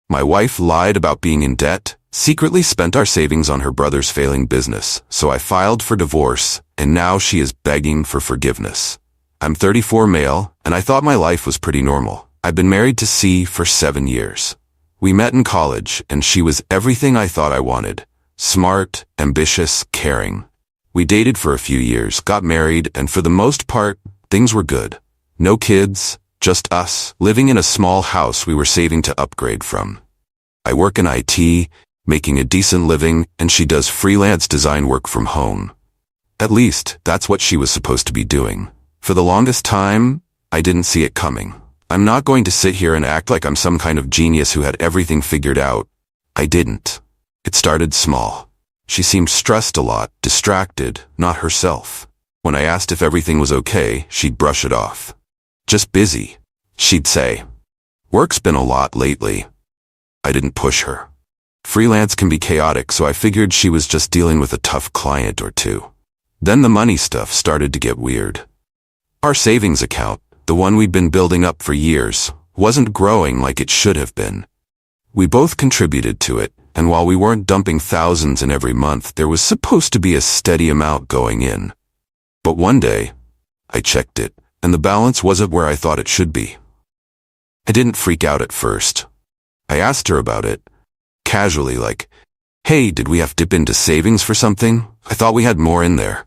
My wife lied about being in debt, secretly spent our savings on her brother's failing business, so I filed for divorce, and now she is begging for forgiveness. I'm 34 male, and I thought my life was pretty normal. I've been married to C for 7 years. We met in college, and she was everything I thought I wanted. Smart, ambitious, caring. We dated for a few years, got married, and for the most part, things were good. No kids, just us, living in a small house we were saving to upgrade from. I work in IT, making a decent living, and she does freelance design work from home. At least, that's what she was supposed to be doing. For the longest time, I didn't see it coming. I'm not going to sit here and act like I'm some kind of genius who had everything figured out. I didn't. It started small. She seemed stressed a lot, distracted, not herself. When I asked if everything was okay, she'd brush it off. Just busy, she'd say. Work's been a lot lately. I didn't push her. Freelance can be chaotic, so I figured she was just dealing with a tough client or two. Then the money stuff started to get weird. Our savings account, the one we'd been building up for years, wasn't growing like it should have been. We both contributed to it, and while we weren't dumping thousands in every month, there was supposed to be a steady amount going in. But one day, I checked it, and the balance wasn't where I thought it should be. I didn't freak out at first. I asked her about it, casually, like, "Hey, did we have to dip into savings for something? I thought we had more in there."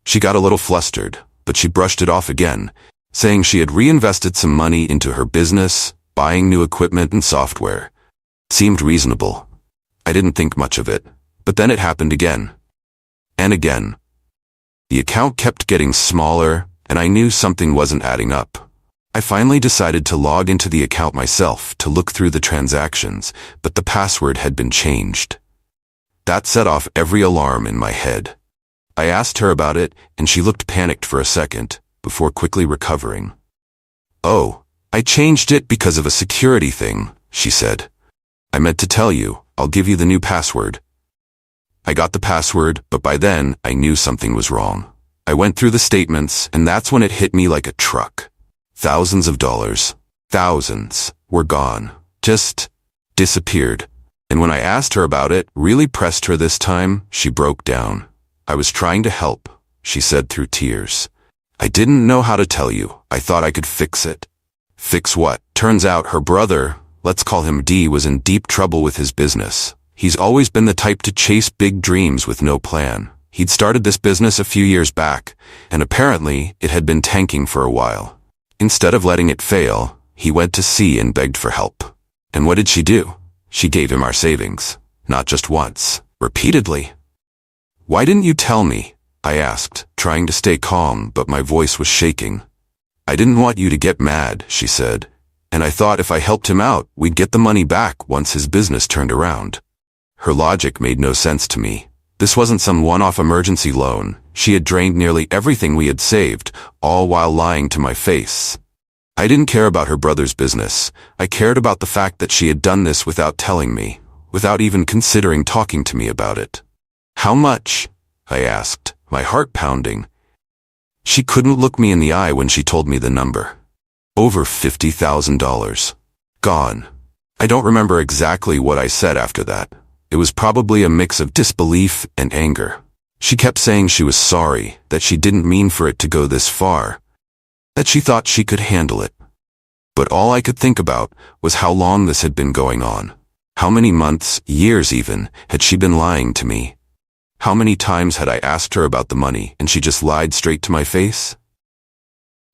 She got a little flustered, but she brushed it off again, saying she had reinvested some money into her business, buying new equipment and software. Seemed reasonable. I didn't think much of it, but then it happened again. And again. The account kept getting smaller, and I knew something wasn't adding up. I finally decided to log into the account myself to look through the transactions, but the password had been changed. That set off every alarm in my head. I asked her about it, and she looked panicked for a second, before quickly recovering. "Oh, I changed it because of a security thing," she said. "I meant to tell you, I'll give you the new password." I got the password, but by then, I knew something was wrong. I went through the statements, and that's when it hit me like a truck. Thousands of dollars, thousands, were gone. Just disappeared. And when I asked her about it, really pressed her this time, she broke down. "I was trying to help," she said through tears. "I didn't know how to tell you. I thought I could fix it." Fix what? Turns out her brother, let's call him D, was in deep trouble with his business. He's always been the type to chase big dreams with no plan. He'd started this business a few years back, and apparently it had been tanking for a while. Instead of letting it fail, he went to C and begged for help. And what did she do? She gave him our savings. Not just once, repeatedly. "Why didn't you tell me?" I asked, trying to stay calm, but my voice was shaking. "I didn't want you to get mad," she said, "and I thought if I helped him out, we'd get the money back once his business turned around." Her logic made no sense to me. This wasn't some one-off emergency loan. She had drained nearly everything we had saved, all while lying to my face. I didn't care about her brother's business. I cared about the fact that she had done this without telling me, without even considering talking to me about it. "How much?" I asked, my heart pounding. She couldn't look me in the eye when she told me the number. Over $50,000. Gone. I don't remember exactly what I said after that. It was probably a mix of disbelief and anger. She kept saying she was sorry, that she didn't mean for it to go this far, that she thought she could handle it. But all I could think about was how long this had been going on. How many months, years even, had she been lying to me? How many times had I asked her about the money and she just lied straight to my face?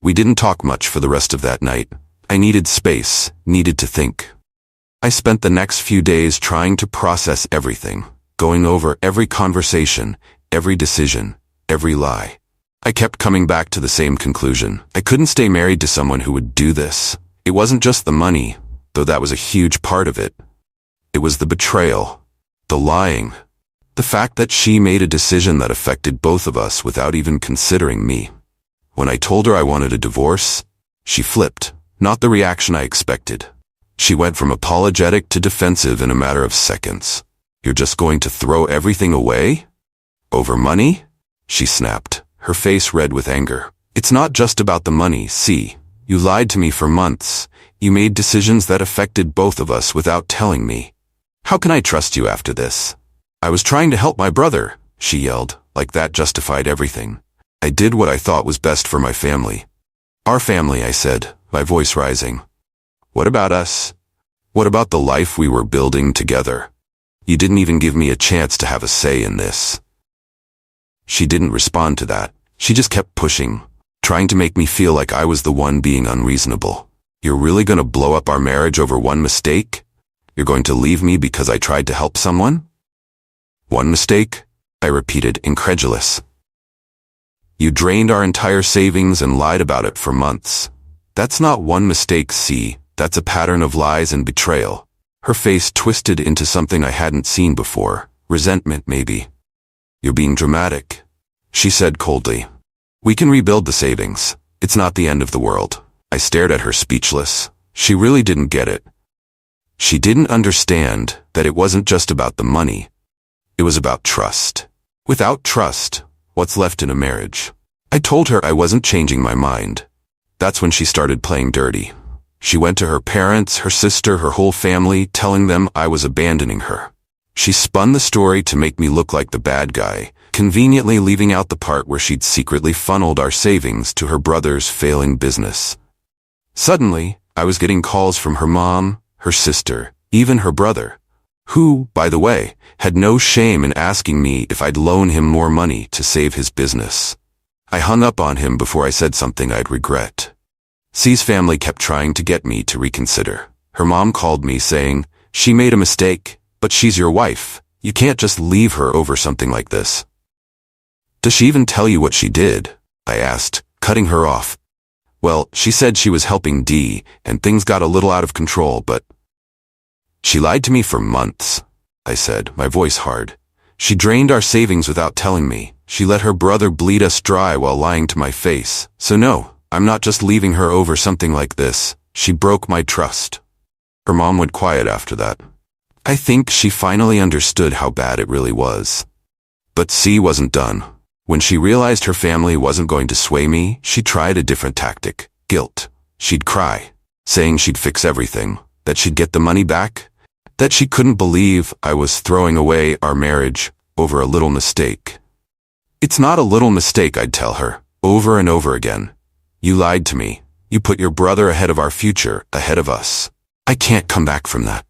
We didn't talk much for the rest of that night. I needed space, needed to think. I spent the next few days trying to process everything, going over every conversation, every decision, every lie. I kept coming back to the same conclusion. I couldn't stay married to someone who would do this. It wasn't just the money, though that was a huge part of it. It was the betrayal, the lying, the fact that she made a decision that affected both of us without even considering me. When I told her I wanted a divorce, she flipped, not the reaction I expected. She went from apologetic to defensive in a matter of seconds. "You're just going to throw everything away? Over money?" she snapped, her face red with anger. "It's not just about the money, see. You lied to me for months. You made decisions that affected both of us without telling me. How can I trust you after this? I was trying to help my brother, she yelled, like that justified everything. I did what I thought was best for my family. Our family, I said, my voice rising. What about us? What about the life we were building together? You didn't even give me a chance to have a say in this. She didn't respond to that. She just kept pushing, trying to make me feel like I was the one being unreasonable. You're really going to blow up our marriage over one mistake? You're going to leave me because I tried to help someone? One mistake? I repeated, incredulous. You drained our entire savings and lied about it for months. That's not one mistake, see. That's a pattern of lies and betrayal. Her face twisted into something I hadn't seen before. Resentment, maybe. You're being dramatic, she said coldly. We can rebuild the savings. It's not the end of the world. I stared at her speechless. She really didn't get it. She didn't understand that it wasn't just about the money. It was about trust. Without trust, what's left in a marriage? I told her I wasn't changing my mind. That's when she started playing dirty. She went to her parents, her sister, her whole family, telling them I was abandoning her. She spun the story to make me look like the bad guy, conveniently leaving out the part where she'd secretly funneled our savings to her brother's failing business. Suddenly, I was getting calls from her mom, her sister, even her brother, who, by the way, had no shame in asking me if I'd loan him more money to save his business. I hung up on him before I said something I'd regret. C's family kept trying to get me to reconsider. Her mom called me saying, she made a mistake, but she's your wife. You can't just leave her over something like this. Does she even tell you what she did? I asked, cutting her off. Well, she said she was helping Dee, and things got a little out of control, but... She lied to me for months, I said, my voice hard. She drained our savings without telling me. She let her brother bleed us dry while lying to my face. So no, I'm not just leaving her over something like this. She broke my trust. Her mom went quiet after that. I think she finally understood how bad it really was. But C wasn't done. When she realized her family wasn't going to sway me, she tried a different tactic. Guilt. She'd cry, saying she'd fix everything, that she'd get the money back, that she couldn't believe I was throwing away our marriage over a little mistake. It's not a little mistake, I'd tell her, over and over again. You lied to me. You put your brother ahead of our future, ahead of us. I can't come back from that.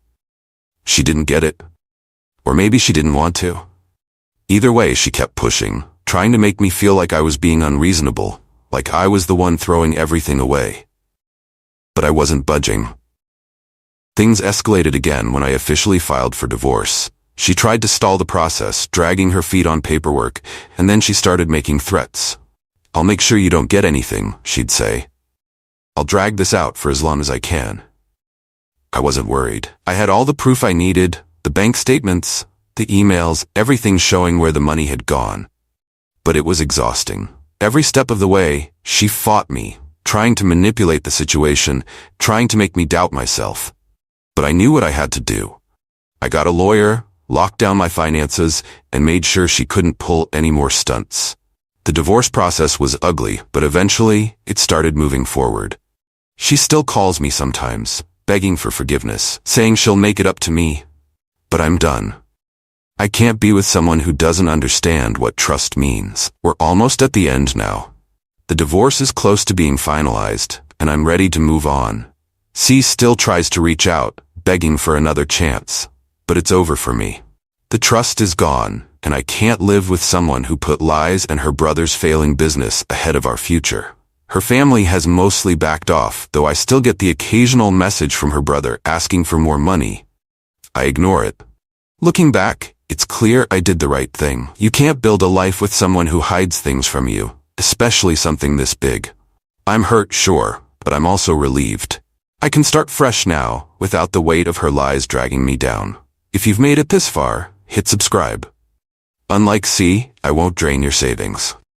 She didn't get it. Or maybe she didn't want to. Either way, she kept pushing, trying to make me feel like I was being unreasonable, like I was the one throwing everything away. But I wasn't budging. Things escalated again when I officially filed for divorce. She tried to stall the process, dragging her feet on paperwork, and then she started making threats. I'll make sure you don't get anything, she'd say. I'll drag this out for as long as I can. I wasn't worried. I had all the proof I needed, the bank statements, the emails, everything showing where the money had gone. But it was exhausting. Every step of the way, she fought me, trying to manipulate the situation, trying to make me doubt myself. But I knew what I had to do. I got a lawyer, locked down my finances, and made sure she couldn't pull any more stunts. The divorce process was ugly, but eventually, it started moving forward. She still calls me sometimes, begging for forgiveness, saying she'll make it up to me. But I'm done. I can't be with someone who doesn't understand what trust means. We're almost at the end now. The divorce is close to being finalized, and I'm ready to move on. C still tries to reach out, begging for another chance. But it's over for me. The trust is gone, and I can't live with someone who put lies and her brother's failing business ahead of our future. Her family has mostly backed off, though I still get the occasional message from her brother asking for more money. I ignore it. Looking back, it's clear I did the right thing. You can't build a life with someone who hides things from you, especially something this big. I'm hurt, sure, but I'm also relieved. I can start fresh now, without the weight of her lies dragging me down. If you've made it this far, hit subscribe. Unlike C, I won't drain your savings.